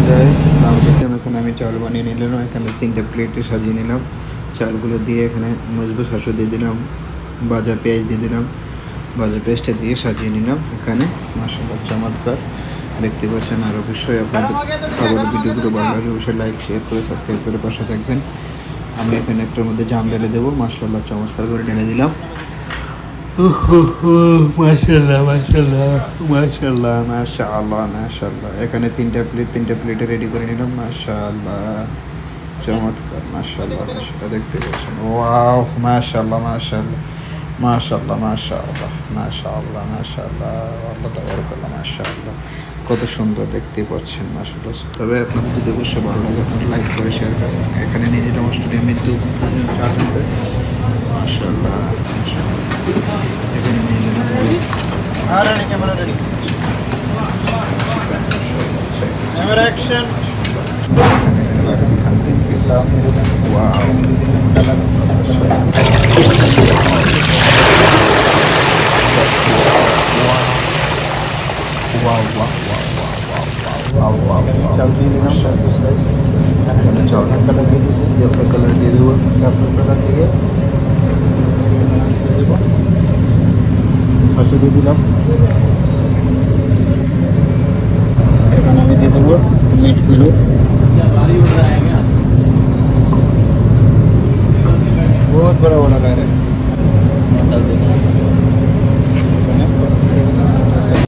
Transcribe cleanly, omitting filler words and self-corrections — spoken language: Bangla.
গাইস, এখানে আমি চাল বানিয়ে নিলাম। এখানে 3টা প্লেটে সাজিয়ে নিলাম। চালগুলো দিয়ে এখানে মজবুত হাঁসু দিয়ে দিলাম, ভাজা পেঁয়াজ দিয়ে দিলাম, ভাজা পেঁয়াজটা দিয়ে সাজিয়ে নিলাম। এখানে মাশাআল্লাহ চমৎকার দেখতে পাচ্ছেন। আর অবশ্যই আপনাদের খাবার ভিডিওগুলো ভালো লাগলে অবশ্যই লাইক শেয়ার করে সাবস্ক্রাইব করে পাশে থাকবেন। আমি এখানে একটার মধ্যে জাম ঢেলে দেবো। মাশাআল্লাহ চমৎকার করে ঢেলে দিলাম। মাশাআল্লাহ মাশাআল্লাহ মাশাআল্লাহ মাশাআল্লাহ মাশাআল্লাহ। এখানে 3টা প্লেটে রেডি করে নিলাম। মাশাআল্লাহ চমৎকার। মাশাআল্লাহ মাশাআল্লাহ দেখতে পাচ্ছেন। ওয়াও মাশাআল্লাহ মাশাআল্লাহ মাশাআল্লাহ মাশাআল্লাহ মাশাআল্লাহ মাশাআল্লাহ আল্লাহ তাবারাকাল্লাহ মাশাআল্লাহ। কত সুন্দর দেখতে পাচ্ছেন মাশাআল্লাহ। তবে আপনাদের যদি অবশ্যই ভালো লাগে আপনারা লাইক করে শেয়ার করে এখানে নিয়ে যেটা স্টুডিয়ামের দু মাশাআল্লাহ এখানে নিয়ে যেলাম ক্যামেরা অ্যাকশন। চাল দিয়ে দিলাম, চাউলের কালার দিয়ে দিচ্ছি, জাফরান কালার দিয়ে দেবো। জাফরান কালার দিয়ে দেবো, হাঁসু দিয়ে দিলাম।